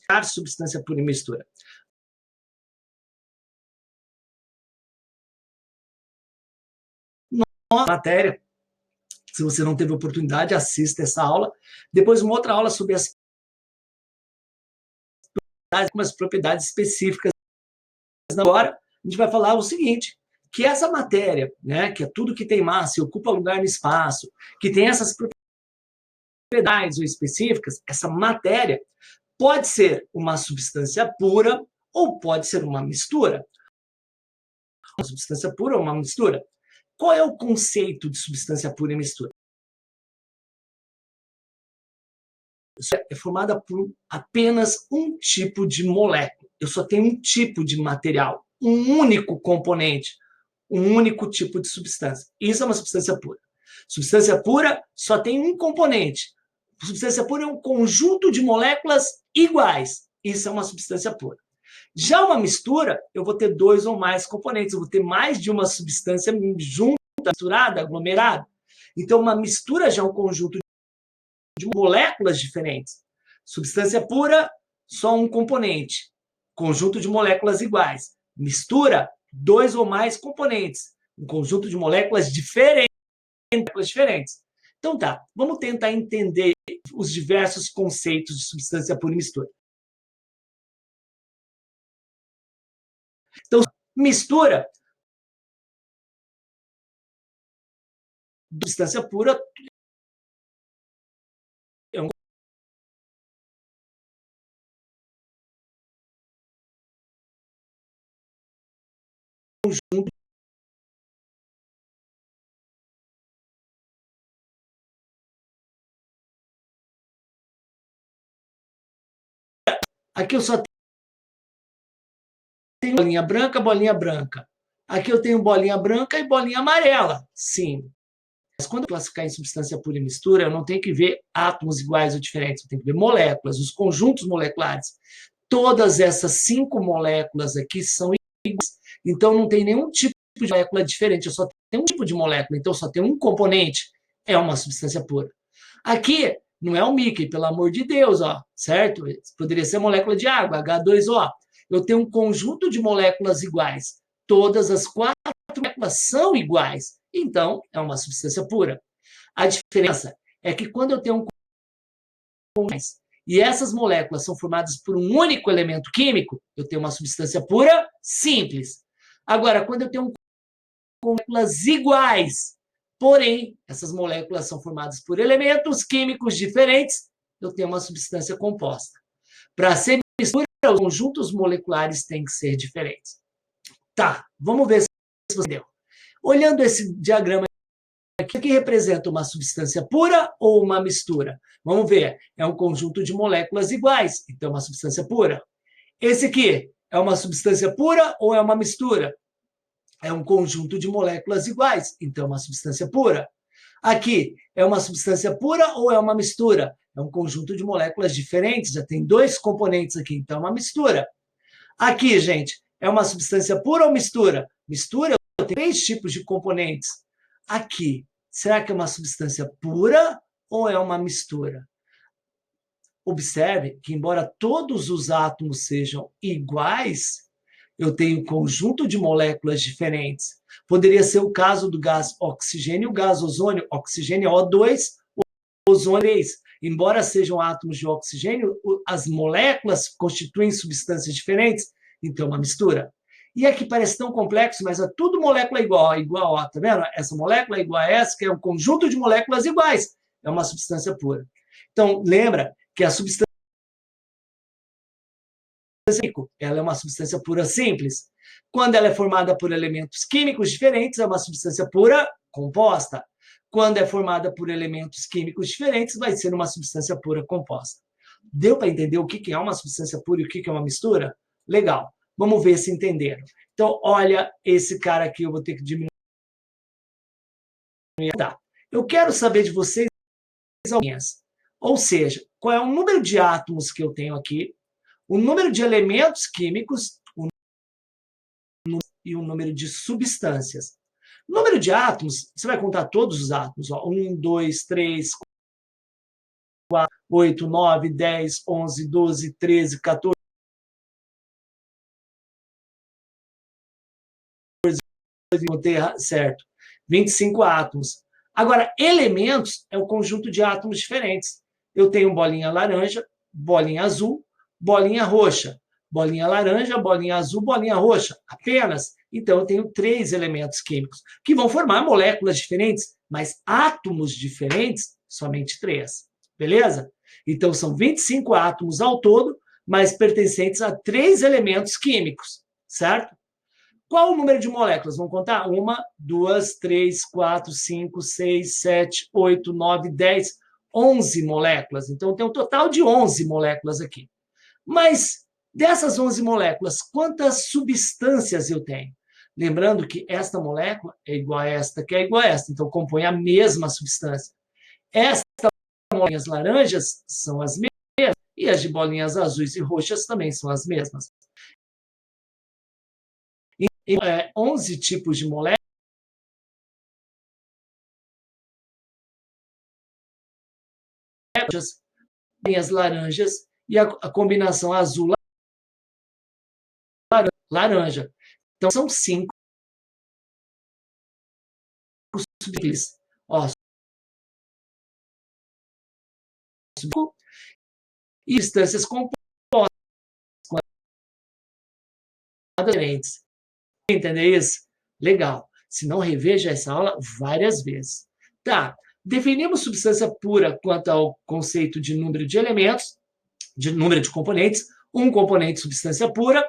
a substância pura em mistura. Nossa matéria, se você não teve oportunidade, assista essa aula. Depois uma outra aula sobre algumas propriedades específicas. Agora, a gente vai falar o seguinte, que essa matéria, né, que é tudo que tem massa e ocupa lugar no espaço, que tem essas propriedades específicas, essa matéria pode ser uma substância pura ou pode ser uma mistura. Uma substância pura ou uma mistura. Qual é o conceito de substância pura e mistura? É formada por apenas um tipo de molécula. Eu só tenho um tipo de material, um único componente, um único tipo de substância. Isso é uma substância pura. Substância pura só tem um componente. Substância pura é um conjunto de moléculas iguais. Isso é uma substância pura. Já uma mistura, eu vou ter dois ou mais componentes. Eu vou ter mais de uma substância junta, misturada, aglomerada. Então, uma mistura já é um conjunto de moléculas diferentes. Substância pura, só um componente. Conjunto de moléculas iguais. Mistura, dois ou mais componentes. Um conjunto de moléculas diferentes. Então tá, vamos tentar entender os diversos conceitos de substância pura e mistura. Então, mistura, substância pura é um conjunto. Aqui eu só tenho bolinha branca, bolinha branca. Aqui eu tenho bolinha branca e bolinha amarela. Sim. Mas quando eu classificar em substância pura e mistura, eu não tenho que ver átomos iguais ou diferentes, eu tenho que ver moléculas, os conjuntos moleculares. Todas essas 5 moléculas aqui são iguais. Então, não tem nenhum tipo de molécula diferente, eu só tenho um tipo de molécula, então só tem um componente, é uma substância pura. Aqui, não é o Mickey, pelo amor de Deus, ó, certo? Poderia ser molécula de água, H2O. Eu tenho um conjunto de moléculas iguais. Todas as 4 moléculas são iguais. Então, é uma substância pura. A diferença é que quando eu tenho um componente e essas moléculas são formadas por um único elemento químico, eu tenho uma substância pura simples. Agora, quando eu tenho moléculas iguais, porém, essas moléculas são formadas por elementos químicos diferentes, eu tenho uma substância composta. Para ser mistura, os conjuntos moleculares têm que ser diferentes. Tá, vamos ver se você entendeu. Olhando esse diagrama aqui, representa uma substância pura ou uma mistura? Vamos ver, é um conjunto de moléculas iguais, então é uma substância pura. Esse aqui é uma substância pura ou é uma mistura? É um conjunto de moléculas iguais, então é uma substância pura. Aqui, é uma substância pura ou é uma mistura? É um conjunto de moléculas diferentes, já tem 2 componentes aqui, então é uma mistura. Aqui, gente, é uma substância pura ou mistura? Mistura, eu tenho 3 tipos de componentes. Aqui, será que é uma substância pura ou é uma mistura? Observe que, embora todos os átomos sejam iguais, eu tenho um conjunto de moléculas diferentes. Poderia ser o caso do gás oxigênio, o gás ozônio, oxigênio é O2, ozônio 3. Embora sejam átomos de oxigênio, as moléculas constituem substâncias diferentes, então é uma mistura. E aqui parece tão complexo, mas é tudo molécula igual, ó, tá vendo? Essa molécula é igual a essa, que é um conjunto de moléculas iguais, é uma substância pura. Então, lembra que a substância ela é uma substância pura simples. Quando ela é formada por elementos químicos diferentes, é uma substância pura composta. Quando é formada por elementos químicos diferentes, vai ser uma substância pura composta. Deu para entender o que é uma substância pura e o que é uma mistura? Legal. Vamos ver se entenderam. Então, olha esse cara aqui, eu vou ter que diminuir. Tá. Eu quero saber de vocês algumas. Ou seja, qual é o número de átomos que eu tenho aqui, o número de elementos químicos e o número de substâncias. O número de átomos, você vai contar todos os átomos, ó, 1, 2, 3, 8, 9, 10, 11, 12, 13, 14, certo, 25 átomos. Agora, elementos é um conjunto de átomos diferentes. Eu tenho bolinha laranja, bolinha azul, bolinha roxa, bolinha laranja, bolinha azul, bolinha roxa, apenas. Então, eu tenho 3 elementos químicos, que vão formar moléculas diferentes, mas átomos diferentes, somente 3. Beleza? Então, são 25 átomos ao todo, mas pertencentes a 3 elementos químicos, certo? Qual o número de moléculas? Vamos contar? 1, 2, 3, 4, 5, 6, 7, 8, 9, 10, 11 moléculas. Então, tem um total de 11 moléculas aqui. Mas, dessas 11 moléculas, quantas substâncias eu tenho? Lembrando que esta molécula é igual a esta, que é igual a esta. Então, compõe a mesma substância. Estas bolinhas laranjas são as mesmas, e as de bolinhas azuis e roxas também são as mesmas. 11 tipos de moléculas, bolinhas laranjas, e a combinação azul-laranja. Então, são 5 substâncias. E substâncias compostas diferentes. Entender isso? Legal. Se não, reveja essa aula várias vezes. Tá. Definimos substância pura quanto ao conceito de número de elementos, de número de componentes. Um componente substância pura,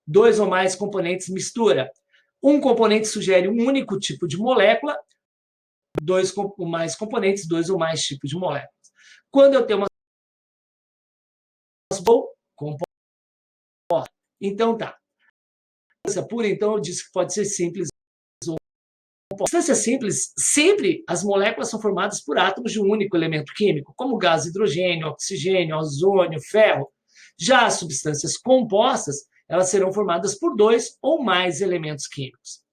2 ou mais componentes mistura. Um componente sugere um único tipo de molécula, 2 ou mais componentes, 2 ou mais tipos de moléculas. Quando eu tenho uma composta, então tá. Substância pura, então eu disse que pode ser simples ou composta. Substância simples, sempre as moléculas são formadas por átomos de um único elemento químico, como gás hidrogênio, oxigênio, ozônio, ferro. Já as substâncias compostas, elas serão formadas por 2 ou mais elementos químicos.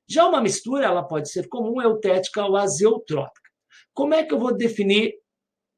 Já uma mistura, ela pode ser comum, eutética ou azeotrópica. Como é que eu vou definir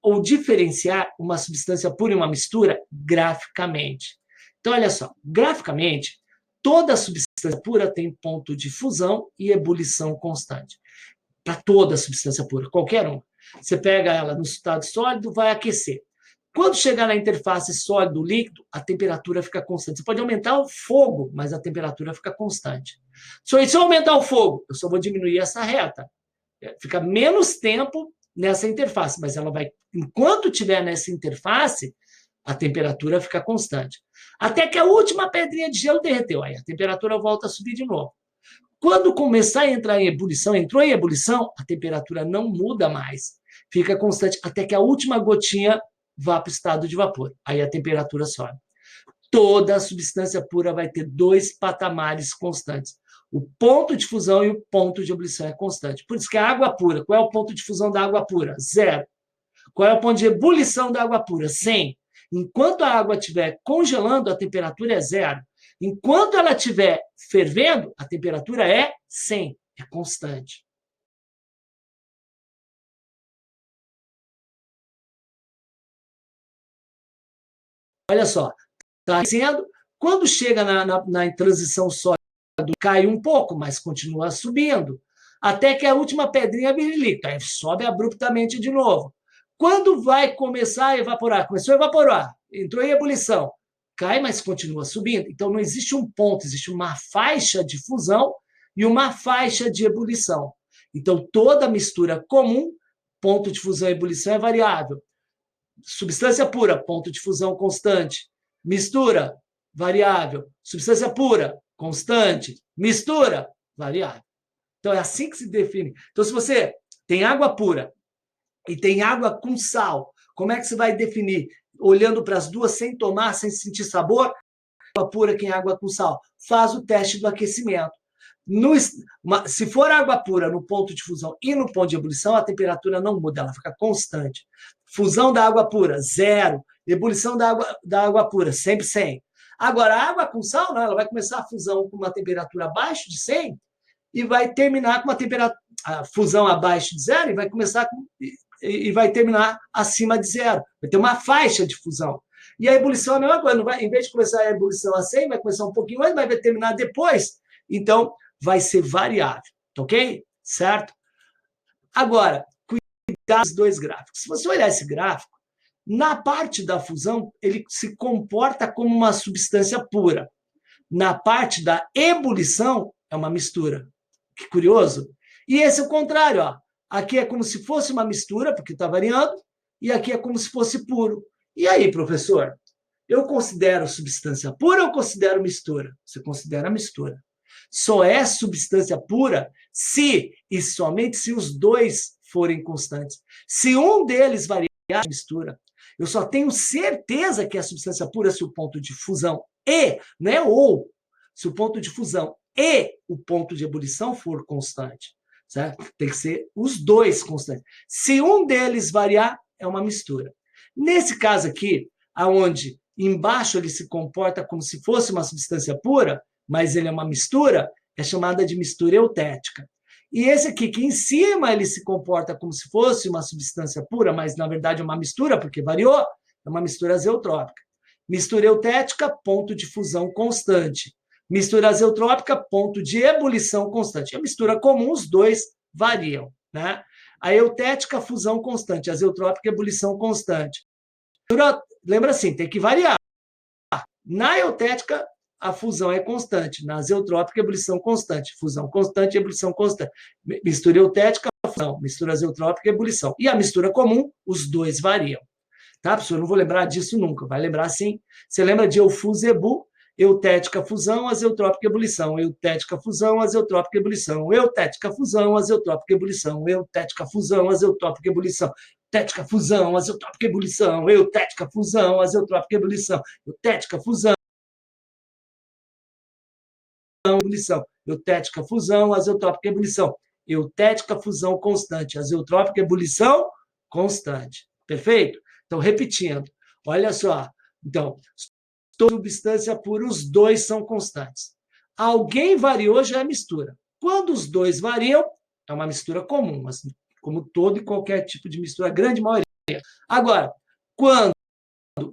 ou diferenciar uma substância pura e uma mistura? Graficamente. Então, olha só, graficamente, toda substância pura tem ponto de fusão e ebulição constante. Para toda substância pura, qualquer uma. Você pega ela no estado sólido, vai aquecer. Quando chegar na interface sólido-líquido, a temperatura fica constante. Você pode aumentar o fogo, mas a temperatura fica constante. Se eu aumentar o fogo, eu só vou diminuir essa reta. Fica menos tempo nessa interface, mas ela vai, enquanto estiver nessa interface, a temperatura fica constante. Até que a última pedrinha de gelo derreteu. Aí a temperatura volta a subir de novo. Quando começar a entrar em ebulição, entrou em ebulição, a temperatura não muda mais. Fica constante até que a última gotinha vá para o estado de vapor. Aí a temperatura sobe. Toda substância pura vai ter 2 patamares constantes. O ponto de fusão e o ponto de ebulição é constante. Por isso que a água pura, qual é o ponto de fusão da água pura? 0. Qual é o ponto de ebulição da água pura? 100. Enquanto a água estiver congelando, a temperatura é 0. Enquanto ela estiver fervendo, a temperatura é 100. É constante. Olha só, está aquecendo. Quando chega na transição sólida, cai um pouco, mas continua subindo. Até que a última pedrinha virilica, aí sobe abruptamente de novo. Quando vai começar a evaporar? Começou a evaporar, entrou em ebulição. Cai, mas continua subindo. Então, não existe um ponto, existe uma faixa de fusão e uma faixa de ebulição. Então, toda mistura comum, ponto de fusão e ebulição é variável. Substância pura, ponto de fusão constante. Mistura, variável. Substância pura, constante. Mistura, variável. Então, é assim que se define. Então, se você tem água pura e tem água com sal, como é que você vai definir? Olhando para as duas, sem tomar, sem sentir sabor? Água pura que é água com sal. Faz o teste do aquecimento. Se for água pura no ponto de fusão e no ponto de ebulição, a temperatura não muda, ela fica constante. Fusão da água pura, 0. Ebulição da água pura, sempre 100. Agora, a água com sal, não, ela vai começar a fusão com uma temperatura abaixo de 100 e vai terminar com uma temperatura, a fusão abaixo de 0 e vai começar com e vai terminar acima de zero. Vai ter uma faixa de fusão. E a ebulição é a mesma coisa. Não vai, em vez de começar a ebulição a 100, vai começar um pouquinho antes, mas vai terminar depois. Então, vai ser variável. Ok? Certo? Agora, cuidado dos dois gráficos. Se você olhar esse gráfico, na parte da fusão, ele se comporta como uma substância pura. Na parte da ebulição, é uma mistura. Que curioso. E esse é o contrário. Ó. Aqui é como se fosse uma mistura, porque está variando, e aqui é como se fosse puro. E aí, professor? Eu considero substância pura ou considero mistura? Você considera mistura. Só é substância pura se e somente se os dois forem constantes. Se um deles variar, é mistura. Eu só tenho certeza que é substância pura se o ponto de fusão e, não é ou, se o ponto de fusão e o ponto de ebulição for constante. Certo? Tem que ser os dois constantes. Se um deles variar, é uma mistura. Nesse caso aqui, aonde embaixo ele se comporta como se fosse uma substância pura, mas ele é uma mistura, é chamada de mistura eutética. E esse aqui, que em cima ele se comporta como se fosse uma substância pura, mas na verdade é uma mistura, porque variou, é uma mistura azeotrópica. Mistura eutética, ponto de fusão constante. Mistura azeotrópica, ponto de ebulição constante. A mistura comum, os dois variam. Né? A eutética, fusão constante. A azeotrópica, ebulição constante. Lembra assim, tem que variar. Na eutética, a fusão é constante. Na azeotrópica, ebulição constante. Fusão constante, ebulição constante. Mistura eutética, fusão. Mistura azeotrópica, ebulição. E a mistura comum, os dois variam. Tá, professor? Eu não vou lembrar disso nunca. Vai lembrar sim. Você lembra de eufusebu, eutética fusão, azeotrópica ebulição. Eutética fusão, azeotrópica ebulição. Eutética fusão, azeotrópica ebulição. Eutética fusão, azeotrópica ebulição. Eutética fusão, azeotrópica ebulição. Eutética fusão, azeotrópica ebulição. Eutética fusão, ebulição. Eutética fusão, azeotrópica ebulição. Eutética fusão constante. Azeotrópica ebulição constante. Perfeito? Então, repetindo. Olha só. Então, substância pura, os dois são constantes. Alguém variou, já é mistura. Quando os dois variam, é uma mistura comum, assim, como todo e qualquer tipo de mistura, a grande maioria. Agora, quando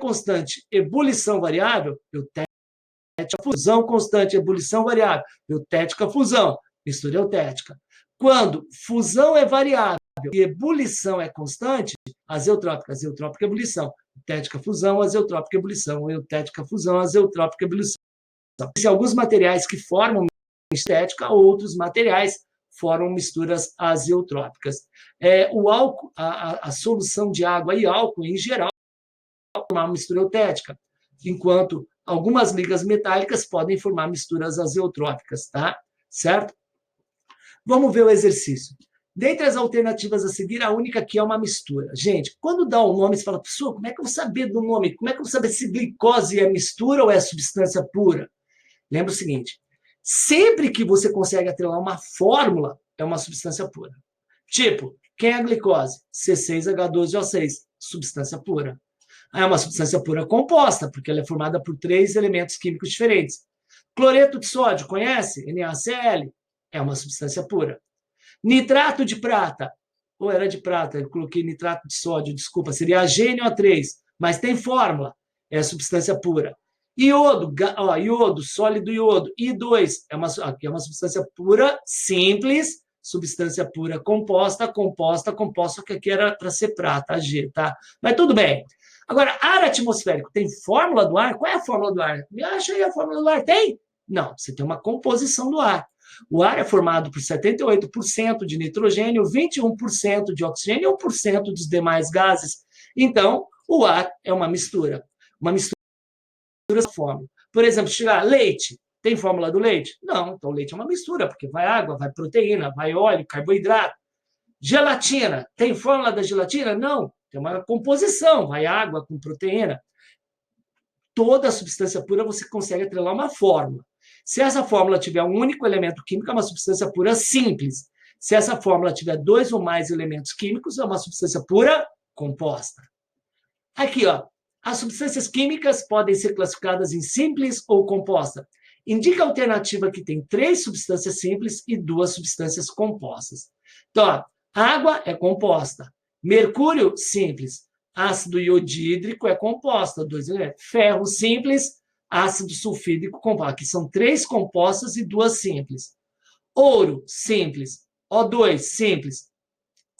constante, ebulição variável, eutética fusão constante, ebulição variável, eutética fusão, mistura eutética. Quando fusão é variável e ebulição é constante, azeotrópica, azeotrópica, ebulição. Eutética fusão, azeotrópica, ebulição. Eutética fusão, azeotrópica, ebulição. Existem alguns materiais que formam estética, outros materiais formam misturas azeotrópicas. O álcool, a solução de água e álcool, em geral, formar uma mistura eutética, enquanto algumas ligas metálicas podem formar misturas azeotrópicas, tá? Certo? Vamos ver o exercício. Dentre as alternativas a seguir, a única que é uma mistura. Gente, quando dá o nome, você fala, pessoal, como é que eu vou saber do nome? Como é que eu vou saber se glicose é mistura ou é substância pura? Lembra o seguinte, sempre que você consegue atrelar uma fórmula, é uma substância pura. Tipo, quem é a glicose? C6H12O6, substância pura. É uma substância pura composta, porque ela é formada por 3 elementos químicos diferentes. Cloreto de sódio, conhece? NaCl, é uma substância pura. Nitrato de prata, ou era de prata, eu coloquei nitrato de sódio, desculpa, seria HNO3, mas tem fórmula, é substância pura. Iodo, iodo, sólido iodo, I2, aqui é uma substância pura, simples, substância pura composta, que aqui era para ser prata, Ag, tá? Mas tudo bem. Agora, ar atmosférico, tem fórmula do ar? Qual é a fórmula do ar? Me acha aí a fórmula do ar, tem? Não, você tem uma composição do ar. O ar é formado por 78% de nitrogênio, 21% de oxigênio e 1% dos demais gases. Então, o ar é uma mistura. Uma mistura de fórmula. Por exemplo, chegar leite. Tem fórmula do leite? Não, então leite é uma mistura, porque vai água, vai proteína, vai óleo, carboidrato. Gelatina. Tem fórmula da gelatina? Não. Tem uma composição, vai água com proteína. Toda substância pura você consegue atrelar uma fórmula. Se essa fórmula tiver um único elemento químico, é uma substância pura simples. Se essa fórmula tiver 2 ou mais elementos químicos, é uma substância pura composta. Aqui, ó, as substâncias químicas podem ser classificadas em simples ou composta. Indica a alternativa que tem 3 substâncias simples e 2 substâncias compostas. Então, ó, água é composta, Mercúrio, simples. Ácido iodídrico é composto, 2 elementos. Ferro, simples. Ácido sulfídrico, composto. Aqui são 3 compostas e 2 simples. Ouro, simples. O2, simples.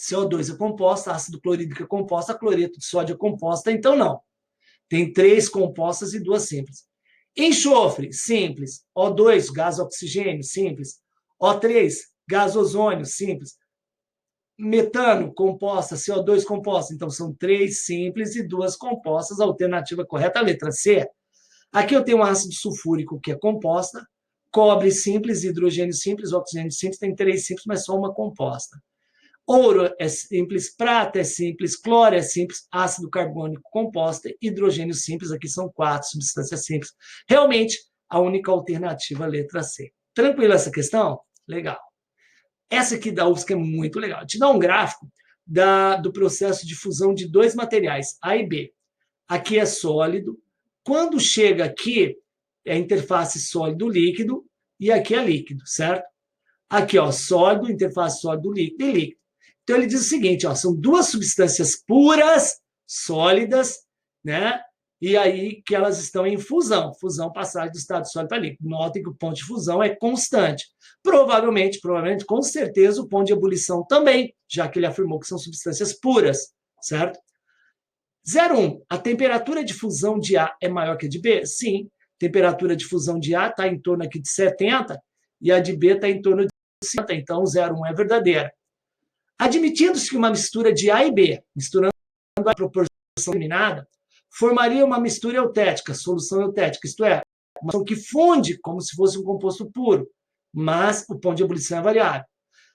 CO2 é composta, ácido clorídrico é composta, cloreto de sódio é composta, então não. Tem 3 compostas e 2 simples. Enxofre, simples. O2, gás oxigênio, simples. O3, gás ozônio, simples. Metano, composta. CO2, composta. Então, são 3 simples e 2 compostas. A alternativa correta, a letra C. Aqui eu tenho um ácido sulfúrico, que é composta. Cobre, simples. Hidrogênio, simples. Oxigênio, simples. Tem 3 simples, mas só uma composta. Ouro é simples, prata é simples, cloro é simples, ácido carbônico composto, hidrogênio simples, aqui são 4 substâncias simples. Realmente, a única alternativa, letra C. Tranquilo essa questão? Legal. Essa aqui da UFSC é muito legal. Te dá um gráfico do processo de fusão de 2 materiais, A e B. Aqui é sólido. Quando chega aqui, é a interface sólido-líquido, e aqui é líquido, certo? Aqui, ó, sólido, interface sólido-líquido e líquido. Então, ele diz o seguinte, ó, são 2 substâncias puras, sólidas, né? E aí que elas estão em fusão, passagem do estado sólido para líquido. Notem que o ponto de fusão é constante. Provavelmente, com certeza, o ponto de ebulição também, já que ele afirmou que são substâncias puras, certo? 0,1. A temperatura de fusão de A é maior que a de B? Sim. Temperatura de fusão de A está em torno aqui de 70 e a de B está em torno de 50, então 0,1 é verdadeira. Admitindo-se que uma mistura de A e B, misturando a proporção determinada, formaria uma mistura eutética, solução eutética, isto é, uma solução que funde como se fosse um composto puro, mas o ponto de ebulição é variável.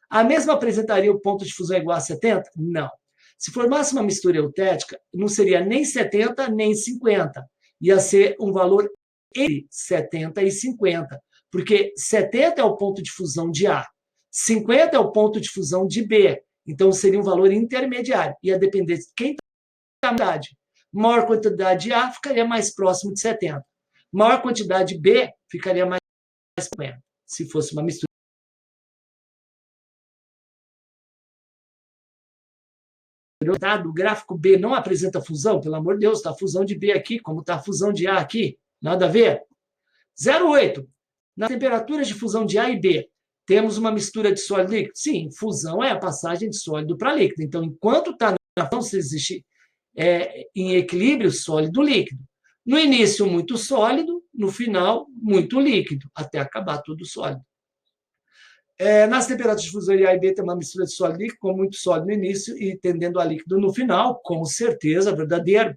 A mesma apresentaria o ponto de fusão igual a 70? Não. Se formasse uma mistura eutética, não seria nem 70 nem 50. Ia ser um valor entre 70 e 50, porque 70 é o ponto de fusão de A, 50 é o ponto de fusão de B, então seria um valor intermediário. Ia depender de quem está na quantidade. Maior quantidade de A ficaria mais próximo de 70. Maior quantidade de B ficaria mais próximo de 50, se fosse uma mistura. O gráfico B não apresenta fusão? Pelo amor de Deus, está a fusão de B aqui, como está a fusão de A aqui. Nada a ver. 0,8. Na temperatura de fusão de A e B, temos uma mistura de sólido e líquido? Sim, fusão é a passagem de sólido para líquido. Então, enquanto está na fusão, se existe em equilíbrio sólido-líquido. No início, muito sólido, no final, muito líquido, até acabar tudo sólido. Nas temperaturas de fusão de A e B, tem uma mistura de sólido e líquido, com muito sólido no início e tendendo a líquido no final, com certeza, verdadeiro.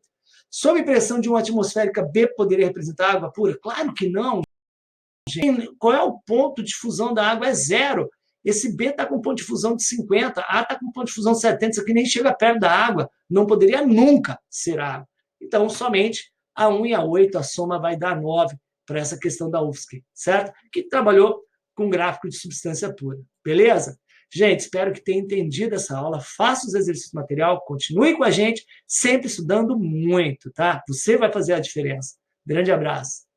Sob pressão de uma atmosférica, B poderia representar água pura? Claro que não. Qual é o ponto de fusão da água? É 0. Esse B está com ponto de fusão de 50, A está com ponto de fusão de 70, isso aqui nem chega perto da água, não poderia nunca ser água. Então, somente a 1 e a 8, a soma vai dar 9 para essa questão da UFSC, certo? Que trabalhou com gráfico de substância pura, beleza? Gente, espero que tenha entendido essa aula, faça os exercícios do material, continue com a gente, sempre estudando muito, tá? Você vai fazer a diferença. Grande abraço.